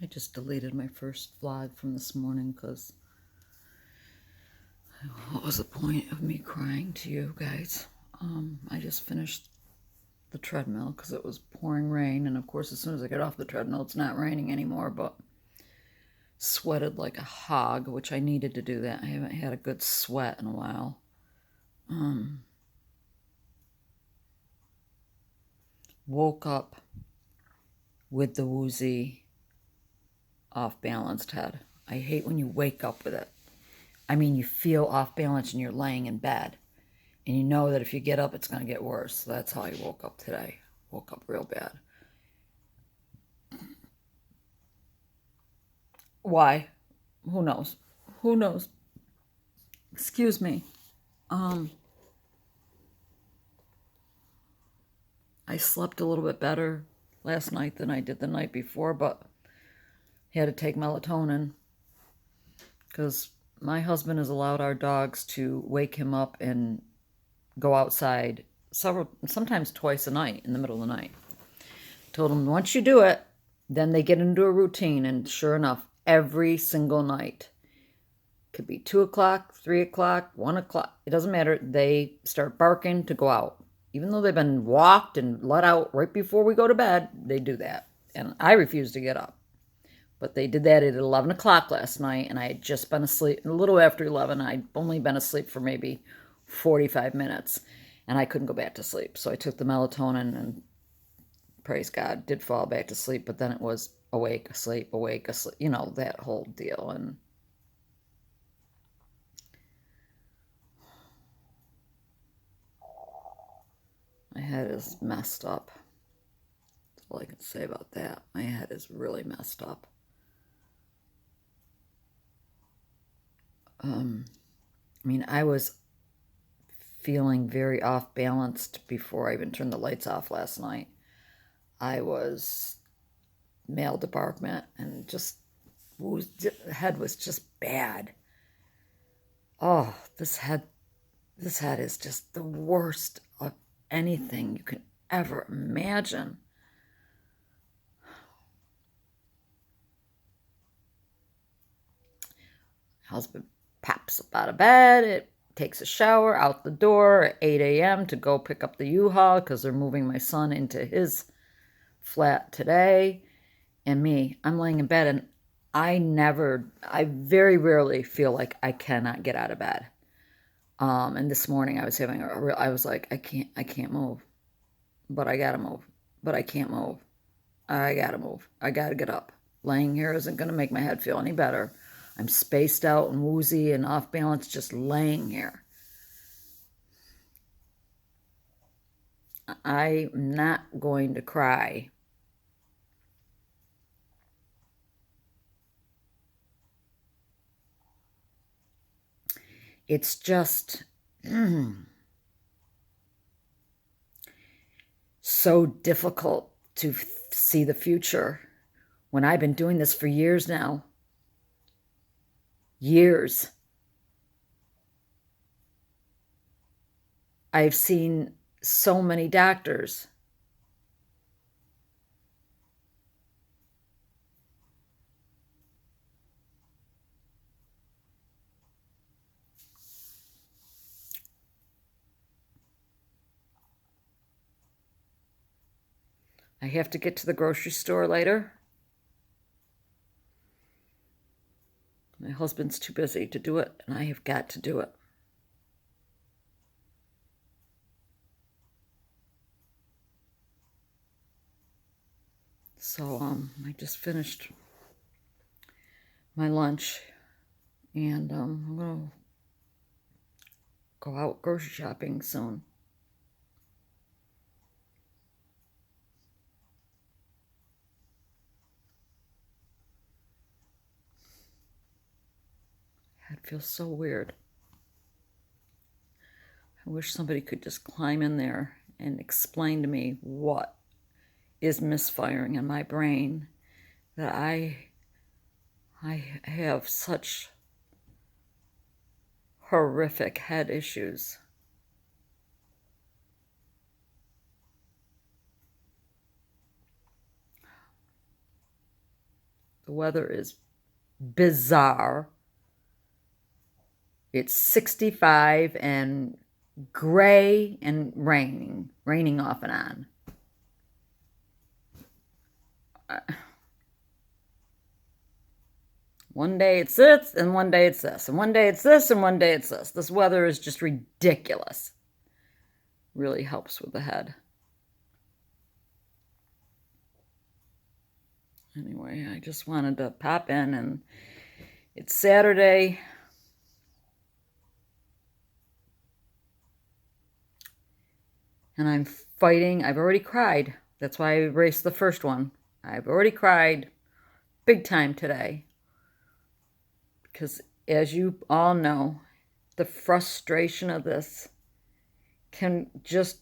I just deleted my first vlog from this morning because what was the point of me crying to you guys? I just finished the treadmill because it was pouring rain, and of course as soon as I get off the treadmill it's not raining anymore, but sweated like a hog, which I needed to do that. I haven't had a good sweat in a while. Woke up with the woozy, off-balanced head. I hate when you wake up with it. I mean, you feel off balance and you're laying in bed. And you know that if you get up, it's going to get worse. So that's how I woke up today. Woke up real bad. Why? Who knows? Who knows? Excuse me. I slept a little bit better last night than I did the night before, but had to take melatonin because my husband has allowed our dogs to wake him up and go outside sometimes twice a night in the middle of the night. Told him once you do it, then they get into a routine, and sure enough, every single night, could be 2 o'clock, 3 o'clock, 1 o'clock, it doesn't matter, they start barking to go out. Even though they've been walked and let out right before we go to bed, they do that. And I refuse to get up. But they did that at 11 o'clock last night, and I had just been asleep. A little after 11, I'd only been asleep for maybe 45 minutes, and I couldn't go back to sleep. So I took the melatonin and, praise God, did fall back to sleep, but then it was awake, asleep, you know, that whole deal. And my head is messed up. That's all I can say about that. My head is really messed up. I mean, I was feeling very off balanced before I even turned the lights off last night. I was male debarkment and just the head was just bad. Oh, this head is just the worst of anything you can ever imagine. Husband pops up out of bed, it takes a shower, out the door at 8 a.m. to go pick up the U-Haul because they're moving my son into his flat today. And me, I'm laying in bed, and I very rarely feel like I cannot get out of bed. And this morning I was I was like, I can't move, but I gotta move, but I can't move. I gotta move. I gotta get up. Laying here isn't gonna make my head feel any better. I'm spaced out and woozy and off balance just laying here. I'm not going to cry. It's just so difficult to see the future when I've been doing this for years now. Years. I've seen so many doctors. I have to get to the grocery store later. My husband's too busy to do it, and I have got to do it. So, I just finished my lunch, and I'm gonna go out grocery shopping soon. It feels so weird. I wish somebody could just climb in there and explain to me what is misfiring in my brain, that I have such horrific head issues. The weather is bizarre. It's 65 and gray and raining off and on. One day it's this, and one day it's this, and one day it's this, and one day it's this. This weather is just ridiculous. Really helps with the head. Anyway, I just wanted to pop in, and it's Saturday. And I'm fighting. I've already cried. That's why I erased the first one. I've already cried big time today. Because as you all know, the frustration of this can just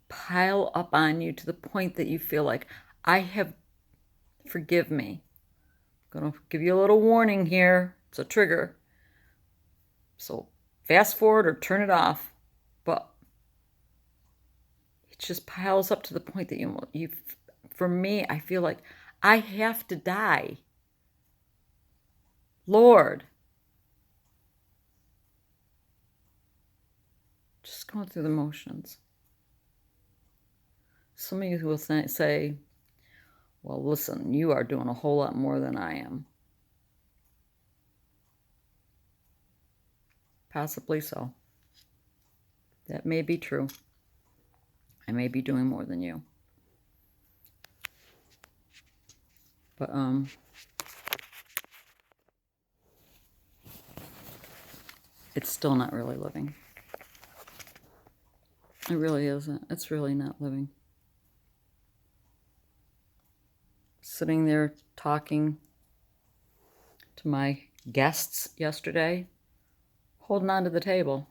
pile up on you to the point that you feel like, forgive me. I'm going to give you a little warning here. It's a trigger. So fast forward or turn it off. But it just piles up to the point that you for me, I feel like I have to die. Lord. Just going through the motions. Some of you will say, well, listen, you are doing a whole lot more than I am. Possibly so. That may be true. I may be doing more than you. But, it's still not really living. It really isn't. It's really not living. Sitting there talking to my guests yesterday, holding on to the table.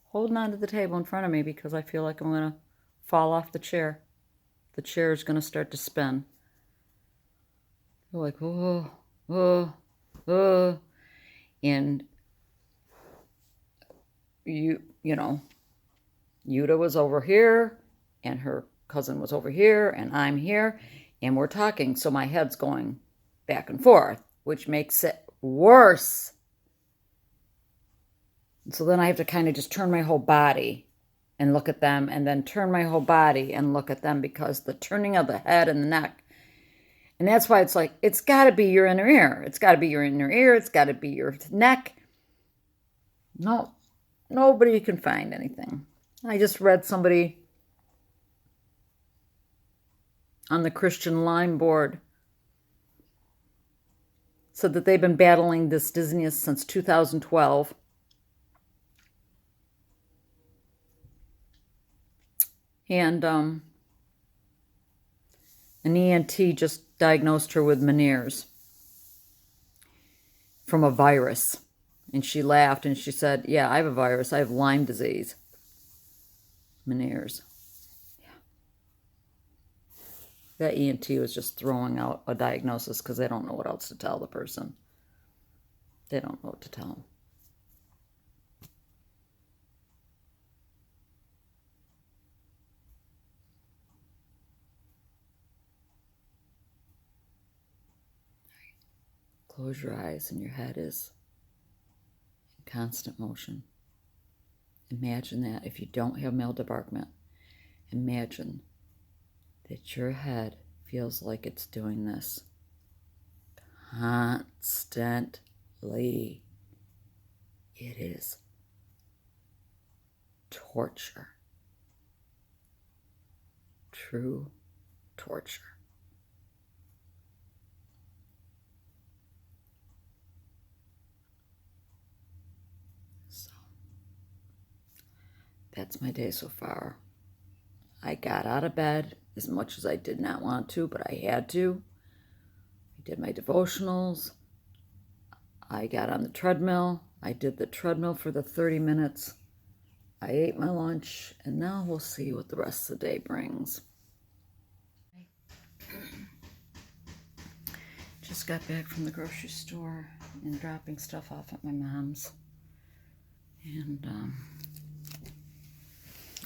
Holding on to the table in front of me because I feel like I'm going to fall off the chair. The chair is going to start to spin. You're like, and you know, Yuta was over here, and her cousin was over here, and I'm here, and we're talking, so my head's going back and forth, which makes it worse. And so then I have to kind of just turn my whole body and look at them, and then turn my whole body and look at them, because the turning of the head and the neck, and that's why it's like, it's got to be your inner ear. It's got to be your inner ear. It's got to be your neck. No, nobody can find anything. I just read somebody on the Christian Line board said that they've been battling this dizziness since 2012. And an ENT just diagnosed her with Meniere's from a virus. And she laughed and she said, yeah, I have a virus. I have Lyme disease. Meniere's. Yeah. That ENT was just throwing out a diagnosis because they don't know what else to tell the person. They don't know what to tell them. Close your eyes and your head is in constant motion. Imagine that if you don't have male debarkment, imagine that your head feels like it's doing this constantly. It is torture. True torture. That's my day so far. I got out of bed as much as I did not want to, but I had to. I did my devotionals. I got on the treadmill. I did the treadmill for the 30 minutes. I ate my lunch, and now we'll see what the rest of the day brings. Just got back from the grocery store and dropping stuff off at my mom's. And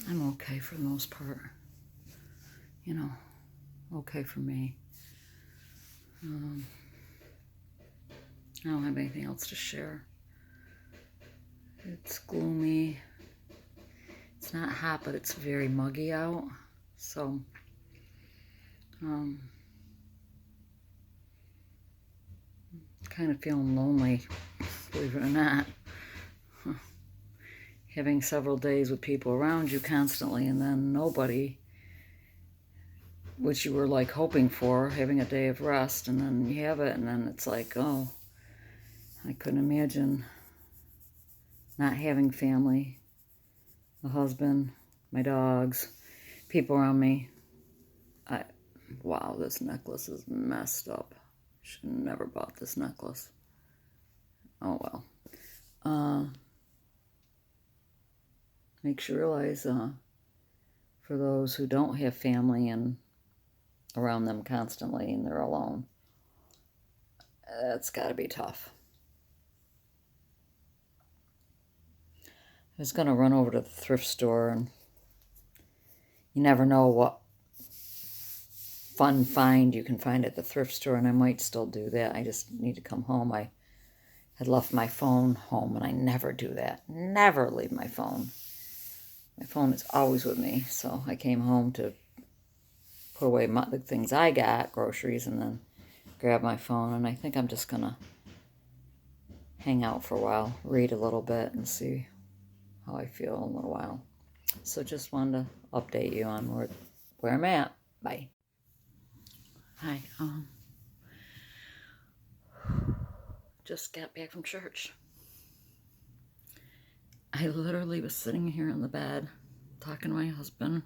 I'm okay for the most part. You know, okay for me. Um, I don't have anything else to share. It's gloomy. It's not hot, but it's very muggy out. So, kind of feeling lonely, believe it or not. Having several days with people around you constantly and then nobody, which you were like hoping for, having a day of rest, and then you have it, and then it's like, oh, I couldn't imagine not having family, a husband, my dogs, people around me. Wow, this necklace is messed up. Should have never bought this necklace. Oh well. Makes you realize, for those who don't have family and around them constantly and they're alone, that's got to be tough. I was going to run over to the thrift store, and you never know what fun find you can find at the thrift store, and I might still do that. I just need to come home. I had left my phone home, and I never do that. Never leave my phone. My phone is always with me, so I came home to put away the things I got, groceries, and then grab my phone, and I think I'm just going to hang out for a while, read a little bit, and see how I feel in a little while. So just wanted to update you on where I'm at. Bye. Hi. Just got back from church. I literally was sitting here in the bed talking to my husband,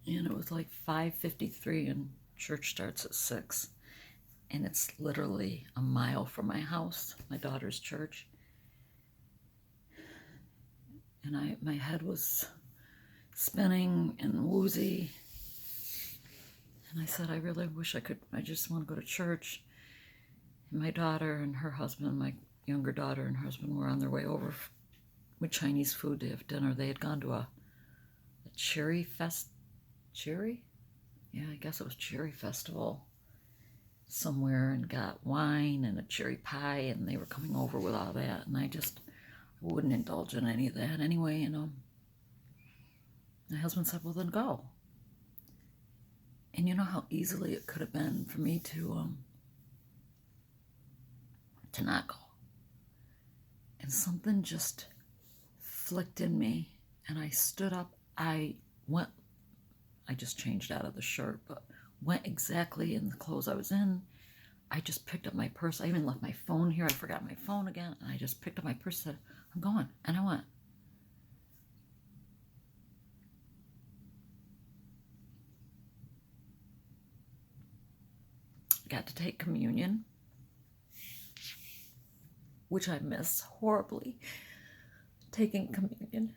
and it was like 5:53 and church starts at 6, and it's literally a mile from my house, my daughter's church. And my head was spinning and woozy, and I said, I really wish I just want to go to church. And my daughter and her husband, my younger daughter and her husband, were on their way over with Chinese food to have dinner. They had gone to a cherry cherry? Yeah, I guess it was cherry festival somewhere, and got wine and a cherry pie, and they were coming over with all that, and I wouldn't indulge in any of that anyway, my husband said, well, then go. And you know how easily it could have been for me to not go. And something just flicked in me, and I stood up. I just changed out of the shirt, but went exactly in the clothes I was in. I just picked up my purse. I even left my phone here. I forgot my phone again, and I just picked up my purse and said, I'm going, and I went. Got to take communion, which I miss horribly, taking communion.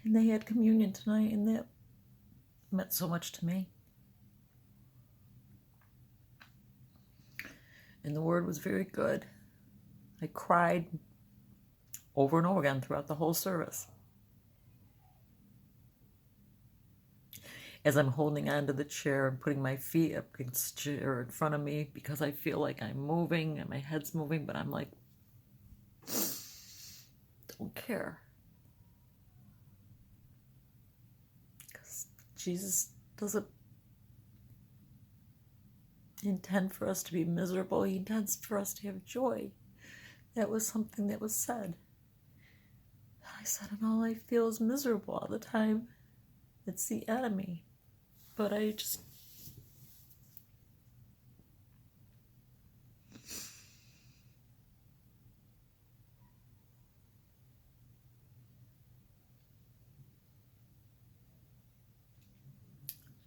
And they had communion tonight, and that meant so much to me. And the word was very good. I cried over and over again throughout the whole service. As I'm holding onto the chair and putting my feet up against the chair in front of me, because I feel like I'm moving and my head's moving, but I'm like, don't care. Because Jesus doesn't intend for us to be miserable. He intends for us to have joy. That was something that was said. I said, and all I feel is miserable all the time. It's the enemy. But I'm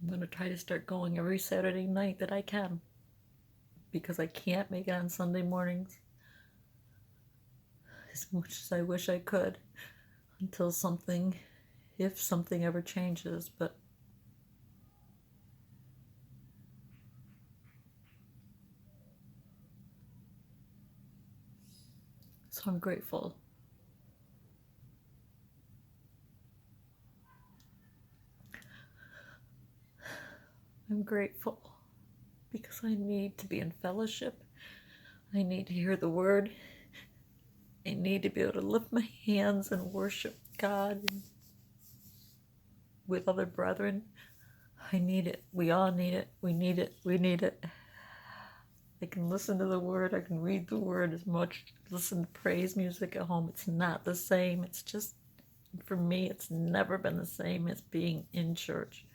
going to try to start going every Saturday night that I can, because I can't make it on Sunday mornings as much as I wish I could, until if something ever changes. But so I'm grateful. I'm grateful because I need to be in fellowship. I need to hear the word. I need to be able to lift my hands and worship God with other brethren. I need it. We all need it. We need it. We need it. I can listen to the word. I can read the word as much. Listen to praise music at home. It's not the same. It's just, for me, it's never been the same as being in church.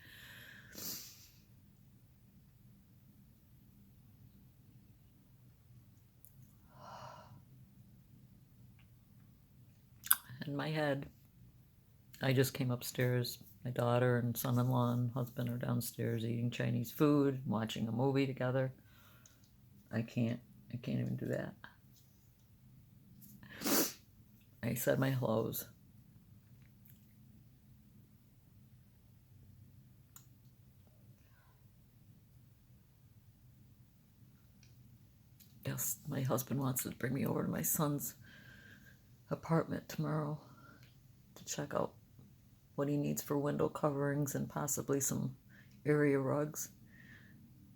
In my head, I just came upstairs. My daughter and son-in-law and husband are downstairs eating Chinese food, watching a movie together. I can't even do that. I said my hellos. Yes, my husband wants to bring me over to my son's apartment tomorrow to check out what he needs for window coverings and possibly some area rugs.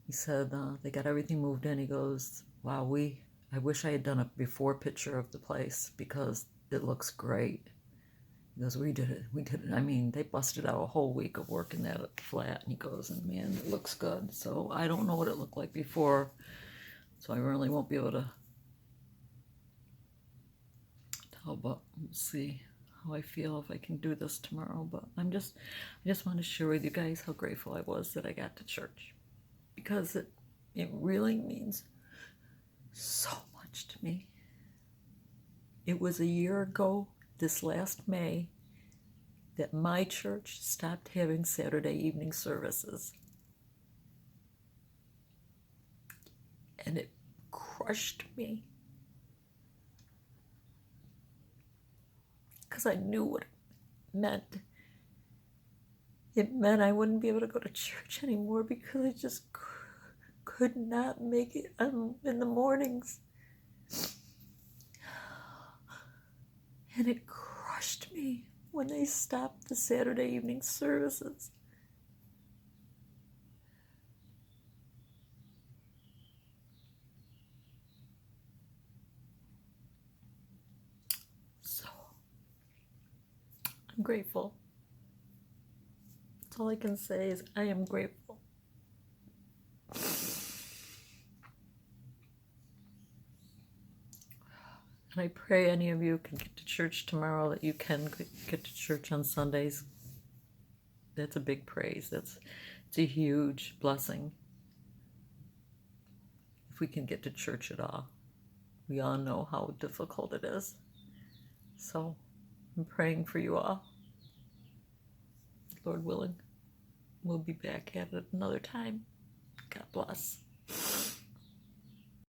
He said they got everything moved in. He goes, wow, I wish I had done a before picture of the place because it looks great. He goes, we did it. I mean, they busted out a whole week of work in that flat. And he goes, and man, it looks good. So I don't know what it looked like before. So I really won't be able to tell, but we'll see how I feel if I can do this tomorrow. But I just want to share with you guys how grateful I was that I got to church, because it really means so much to me. It was a year ago, this last May, that my church stopped having Saturday evening services. And it crushed me. Because I knew what it meant. It meant I wouldn't be able to go to church anymore because I just could not make it in the mornings. And it crushed me when they stopped the Saturday evening services. So, I'm grateful. That's all I can say is I am grateful. And I pray any of you can get to church tomorrow, that you can get to church on Sundays. That's a big praise. It's a huge blessing if we can get to church at all. We all know how difficult it is. So I'm praying for you all. Lord willing, we'll be back at it another time. God bless.